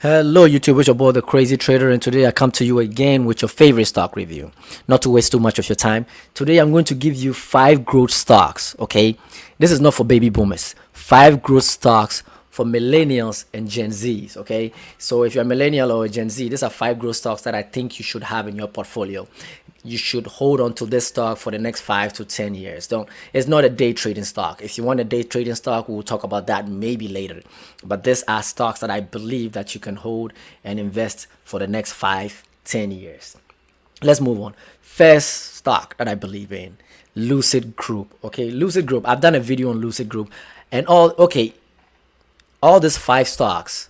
Hello YouTube, it's your boy the Crazy Trader, and today I come to you again with your favorite stock review. Not to waste too much of your time, today I'm going to give you 5 growth stocks, okay? This is not for baby boomers. 5 growth stocks for millennials and Gen Zs, okay? So if you're a millennial or a Gen Z, these are 5 growth stocks that I think you should have in your portfolio. You should hold on to this stock for the next 5 to 10 years. It's not a day trading stock. If you want a day trading stock, we'll talk about that maybe later. But these are stocks that I believe that you can hold and invest for the next 5-10 years. Let's move on. First stock that I believe in, Lucid Group. Okay, Lucid Group. I've done a video on Lucid Group, and all these 5 stocks,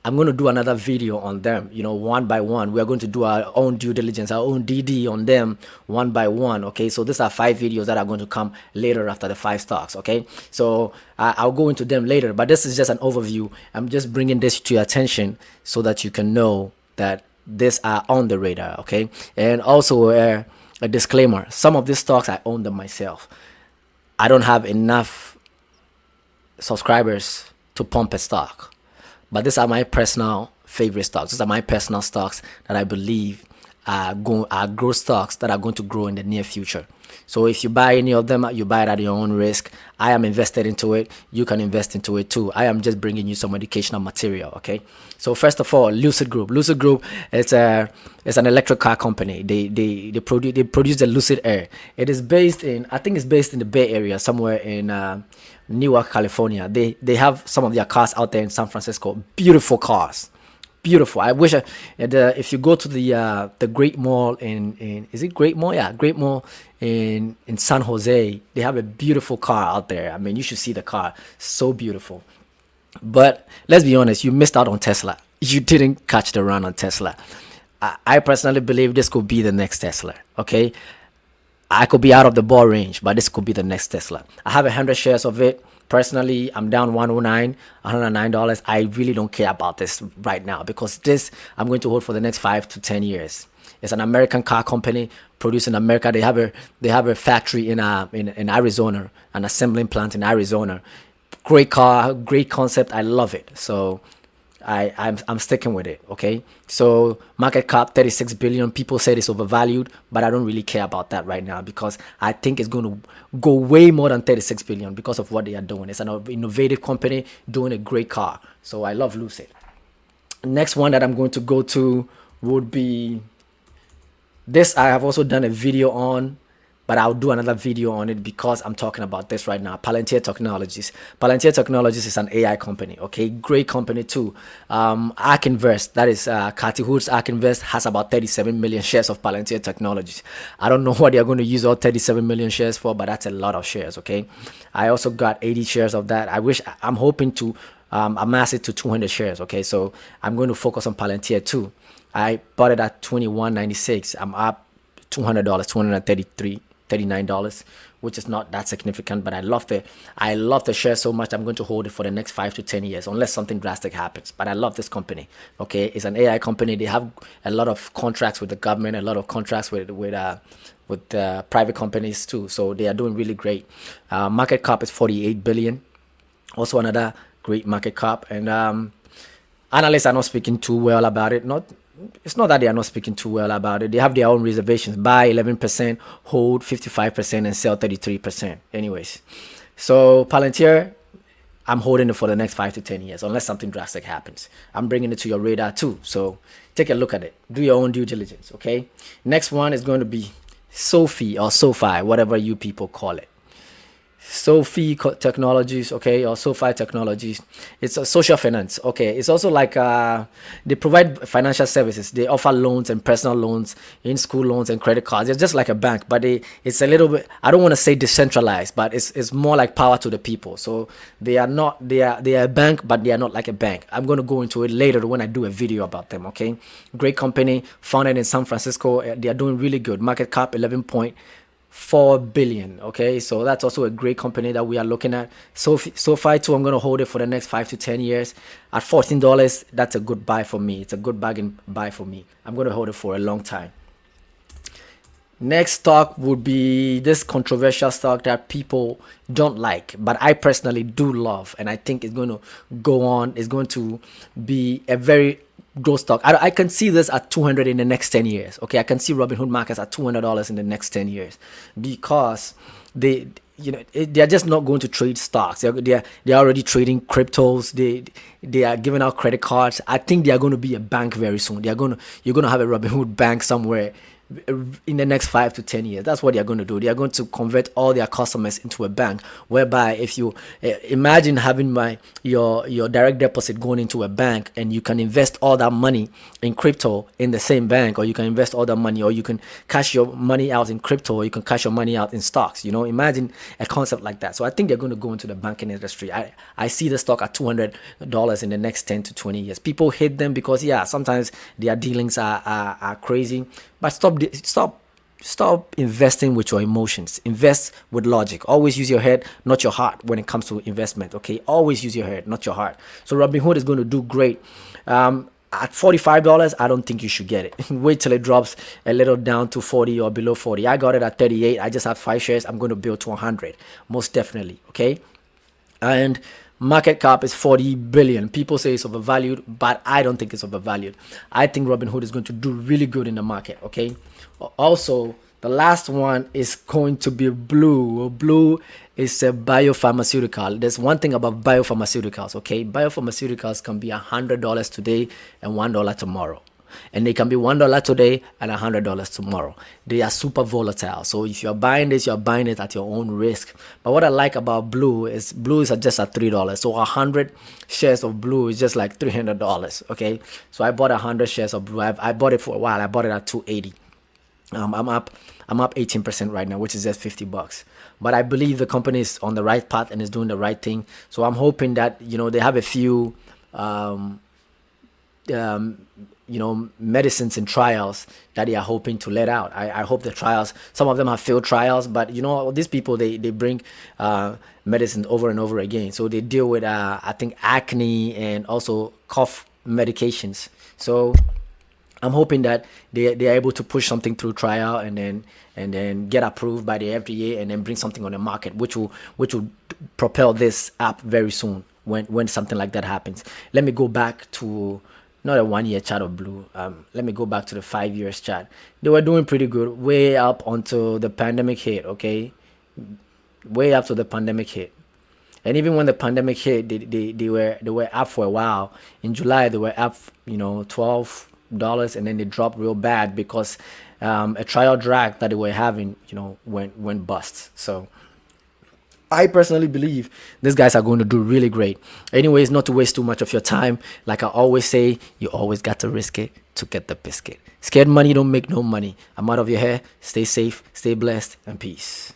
I'm going to do another video on them, one by one. We are going to do our own due diligence, our own DD on them one by one, okay? So these are 5 videos that are going to come later after the 5 stocks, okay? So I'll go into them later, but this is just an overview. I'm just bringing this to your attention so that you can know that these are on the radar, okay? And also a disclaimer, some of these stocks, I own them myself. I don't have enough subscribers to pump a stock. But these are my personal favorite stocks. These are my personal stocks that I believe are growth stocks that are going to grow in the near future. So if you buy any of them, you buy it at your own risk. I am invested into it. You can invest into it too. I am just bringing you some educational material, okay? So first of all, Lucid Group. Lucid Group, it's an electric car company. They produce the Lucid Air. It is based in, I think it's based in the Bay Area, somewhere in Newark, California. They have some of their cars out there in San Francisco. Beautiful cars. Beautiful. I wish if you go to the Great Mall in is it Great Mall? Yeah, Great Mall in San Jose. They have a beautiful car out there. I mean, you should see the car. So beautiful. But let's be honest, you missed out on Tesla. You didn't catch the run on Tesla. I personally believe this could be the next Tesla. Okay, I could be out of the ball range, but this could be the next Tesla. I have 100 shares of it. Personally, I'm down $109. I really don't care about this right now because this I'm going to hold for the next 5 to 10 years. It's an American car company produced in America. They have a factory in Arizona, an assembling plant in Arizona. Great car, great concept. I love it. So I'm sticking with it, okay? So market cap 36 billion. People say it's overvalued, but I don't really care about that right now because I think it's going to go way more than 36 billion because of what they are doing. It's an innovative company doing a great car. So I love Lucid. Next one that I'm going to go to would be this. I have also done a video on, but I'll do another video on it because I'm talking about this right now. Palantir Technologies. Palantir Technologies is an AI company, okay? Great company too. ARK Invest, that is Cathy Wood's ARK Invest, has about 37 million shares of Palantir Technologies. I don't know what they're going to use all 37 million shares for, but that's a lot of shares, okay? I also got 80 shares of that. I'm hoping to amass it to 200 shares, okay? So I'm going to focus on Palantir too. I bought it at $21.96. I'm up $200, $239, which is not that significant, but I love the share so much. I'm going to hold it for the next 5 to 10 years unless something drastic happens. But I love this company. Okay, it's an AI company. They have a lot of contracts with the government, a lot of contracts with private companies too. So they are doing really great. Market cap is 48 billion. Also another great market cap, and analysts are not speaking too well about it. It's not that they are not speaking too well about it. They have their own reservations. Buy 11%, hold 55%, and sell 33%. Anyways, so Palantir, I'm holding it for the next 5 to 10 years unless something drastic happens. I'm bringing it to your radar too. So take a look at it. Do your own due diligence, okay? Next one is going to be SoFi or SoFi, whatever you people call it. SoFi Technologies, okay, or SoFi Technologies. It's a social finance, okay. It's also like they provide financial services. They offer loans and personal loans, in-school loans and credit cards. It's just like a bank, but it's a little bit, I don't want to say decentralized, but it's more like power to the people. So they are a bank, but they are not like a bank. I'm going to go into it later when I do a video about them, okay. Great company, founded in San Francisco. They are doing really good. Market cap 11.4 billion, okay? So that's also a great company that we are looking at. SoFi too, I'm going to hold it for the next 5 to 10 years at $14. That's a good buy for me. It's a good bargain buy for me. I'm going to hold it for a long time. Next stock would be this controversial stock that people don't like, but I personally do love, and I think it's going to go on. It's going to be a very growth stock. I can see this at 200 in the next 10 years. Okay, I can see Robinhood Markets at $200 in the next 10 years because they, they're just not going to trade stocks. They're already trading cryptos. They are giving out credit cards. I think they are going to be a bank very soon. You're going to have a Robinhood bank somewhere in the next 5 to 10 years. That's what they're going to do. They are going to convert all their customers into a bank, whereby if you imagine having your direct deposit going into a bank, and you can invest all that money in crypto in the same bank, or you can invest all that money, or you can cash your money out in crypto, or you can cash your money out in stocks. Imagine a concept like that. So I think they're going to go into the banking industry. I see the stock at $200 in the next 10 to 20 years. People hate them because sometimes their dealings are crazy. But stop investing with your emotions. Invest with logic. Always use your head, not your heart, when it comes to investment. Okay, always use your head, not your heart. So Robinhood is going to do great. At $45, I don't think you should get it. Wait till it drops a little down to 40 or below 40. I got it at 38. I just have 5 shares. I'm going to build to 100, most definitely. Okay, and market cap is 40 billion. People say it's overvalued, but I don't think it's overvalued. I think Robinhood is going to do really good in the market. Okay, also the last one is going to be Blue. Blue is a biopharmaceutical. There's one thing about biopharmaceuticals. Okay, biopharmaceuticals can be $100 today and $1 tomorrow, and they can be $1 today and $100 tomorrow. They are super volatile. So if you're buying this, you're buying it at your own risk. But what I like about Blue is just at $3. So 100 shares of Blue is just like $300. Okay, so I bought 100 shares of Blue. I bought it for a while. I bought it at 280. I'm up 18% right now, which is just $50. But I believe the company is on the right path and is doing the right thing. So I'm hoping that they have a few medicines and trials that they are hoping to let out. I hope the trials, some of them have failed trials, but these people, they bring medicine over and over again. So they deal with I think acne and also cough medications. So I'm hoping that they are able to push something through trial and then get approved by the FDA and then bring something on the market, which will propel this app very soon when something like that happens. Let me go back to not a 1 year chart of Blue. Let me go back to the 5 years chart. They were doing pretty good, way up until the pandemic hit. Okay, way up to the pandemic hit. And even when the pandemic hit, they were up for a while. In July, they were up, $12, and then they dropped real bad because a trial drag that they were having, went bust. So I personally believe these guys are going to do really great. Anyways, not to waste too much of your time, like I always say, you always got to risk it to get the biscuit. Scared money don't make no money. I'm out of your hair. Stay safe, stay blessed, and peace.